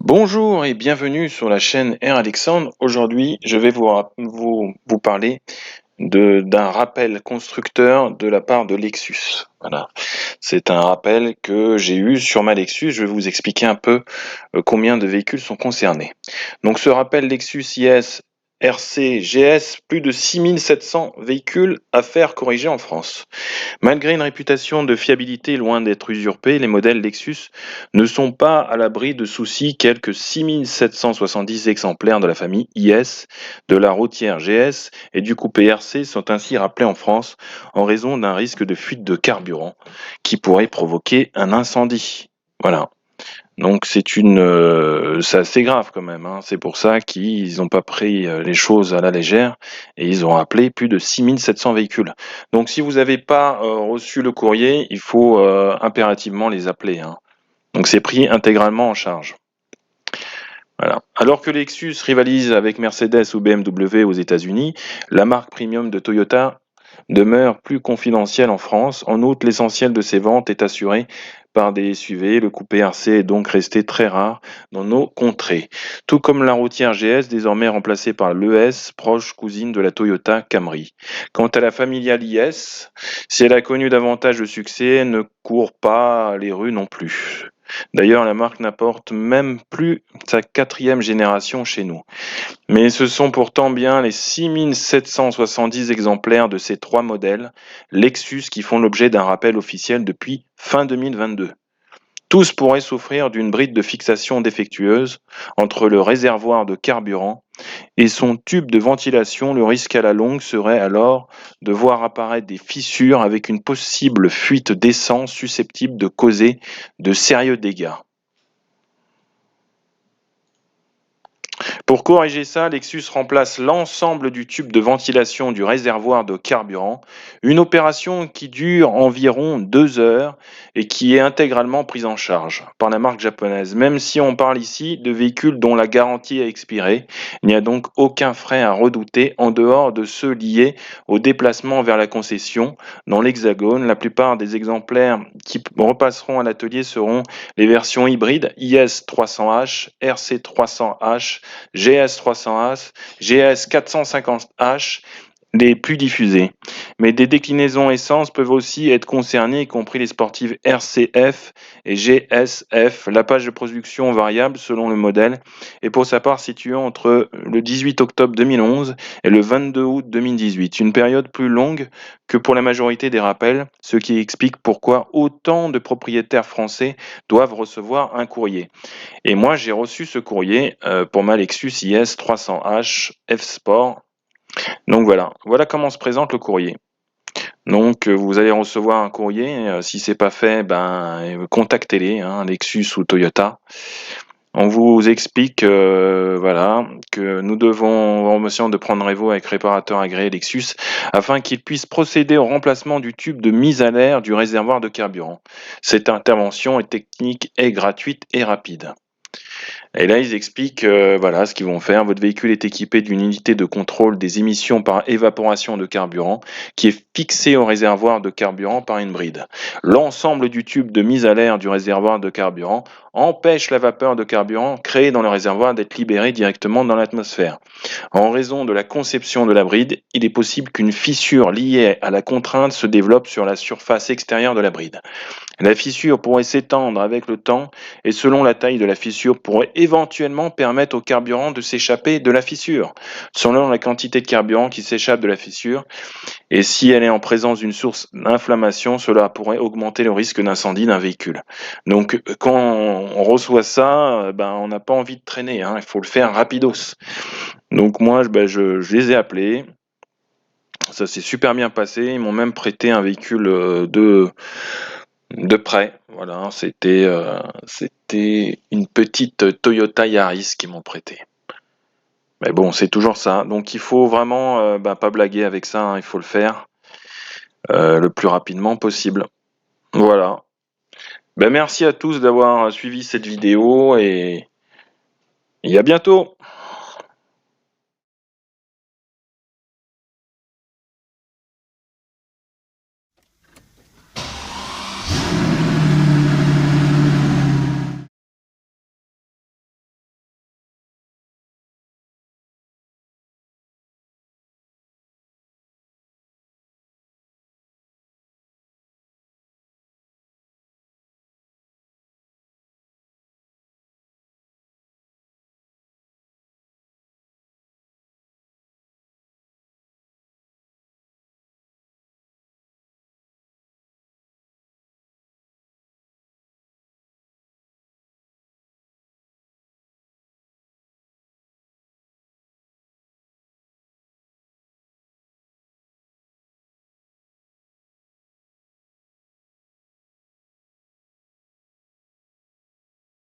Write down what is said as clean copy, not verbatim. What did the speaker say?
Bonjour et bienvenue sur la chaîne Air Alexandre. Aujourd'hui, je vais vous parler d'un rappel constructeur de la part de Lexus. Voilà. C'est un rappel que j'ai eu sur ma Lexus. Je vais vous expliquer un peu combien de véhicules sont concernés. Donc ce rappel Lexus IS RC GS, plus de 6700 véhicules à faire corriger en France. Malgré une réputation de fiabilité loin d'être usurpée, les modèles Lexus ne sont pas à l'abri de soucis. Quelques 6770 exemplaires de la famille IS, de la routière GS et du coupé RC sont ainsi rappelés en France en raison d'un risque de fuite de carburant qui pourrait provoquer un incendie. Voilà. Donc c'est assez grave quand même, hein. C'est pour ça qu'ils n'ont pas pris les choses à la légère et ils ont appelé plus de 6700 véhicules. Donc si vous n'avez pas reçu le courrier, il faut impérativement les appeler, hein. Donc c'est pris intégralement en charge. Voilà. Alors que Lexus rivalise avec Mercedes ou BMW aux États-Unis, la marque premium de Toyota demeure plus confidentielle en France. En outre, l'essentiel de ses ventes est assuré par des SUV. Le coupé RC est donc resté très rare dans nos contrées. Tout comme la routière GS, désormais remplacée par l'ES, proche cousine de la Toyota Camry. Quant à la familiale IS, si elle a connu davantage de succès, elle ne court pas les rues non plus. D'ailleurs, la marque n'apporte même plus sa quatrième génération chez nous. Mais ce sont pourtant bien les 6770 exemplaires de ces trois modèles Lexus qui font l'objet d'un rappel officiel depuis fin 2022. Tous pourraient souffrir d'une bride de fixation défectueuse entre le réservoir de carburant et son tube de ventilation. Le risque à la longue serait alors de voir apparaître des fissures avec une possible fuite d'essence susceptible de causer de sérieux dégâts. Pour corriger ça, Lexus remplace l'ensemble du tube de ventilation du réservoir de carburant, une opération qui dure environ 2 heures et qui est intégralement prise en charge par la marque japonaise. Même si on parle ici de véhicules dont la garantie a expiré, il n'y a donc aucun frais à redouter en dehors de ceux liés au déplacement vers la concession. Dans l'Hexagone, la plupart des exemplaires qui repasseront à l'atelier seront les versions hybrides IS300H, RC300H, GS300H, GS450H, les plus diffusés. Mais des déclinaisons essence peuvent aussi être concernées, y compris les sportives RCF et GSF. La page de production variable selon le modèle est pour sa part située entre le 18 octobre 2011 et le 22 août 2018, une période plus longue que pour la majorité des rappels, ce qui explique pourquoi autant de propriétaires français doivent recevoir un courrier. Et moi, j'ai reçu ce courrier pour ma Lexus IS 300H F Sport. Donc voilà comment se présente le courrier. Donc vous allez recevoir un courrier. Si c'est pas fait, ben contactez-les, hein, Lexus ou Toyota. On vous explique voilà, que nous devons en mission de prendre rendez-vous avec réparateur agréé Lexus afin qu'il puisse procéder au remplacement du tube de mise à l'air du réservoir de carburant. Cette intervention est technique et gratuite et rapide. Et là, ils expliquent voilà ce qu'ils vont faire. Votre véhicule est équipé d'une unité de contrôle des émissions par évaporation de carburant qui est fixée au réservoir de carburant par une bride. L'ensemble du tube de mise à l'air du réservoir de carburant empêche la vapeur de carburant créée dans le réservoir d'être libérée directement dans l'atmosphère. En raison de la conception de la bride, il est possible qu'une fissure liée à la contrainte se développe sur la surface extérieure de la bride. La fissure pourrait s'étendre avec le temps et selon la taille de la fissure pourrait éventuellement permettre au carburant de s'échapper de la fissure, selon la quantité de carburant qui s'échappe de la fissure. Et si elle est en présence d'une source d'inflammation, cela pourrait augmenter le risque d'incendie d'un véhicule. Donc quand on reçoit ça, on n'a pas envie de traîner, hein, il faut le faire rapidos. Donc moi, je les ai appelés. Ça s'est super bien passé. Ils m'ont même prêté un véhicule de près. Voilà, c'était une petite Toyota Yaris qu'ils m'ont prêté. Mais bon, c'est toujours ça. Donc il faut vraiment pas blaguer avec ça, hein, il faut le faire le plus rapidement possible. Voilà. Merci à tous d'avoir suivi cette vidéo et à bientôt.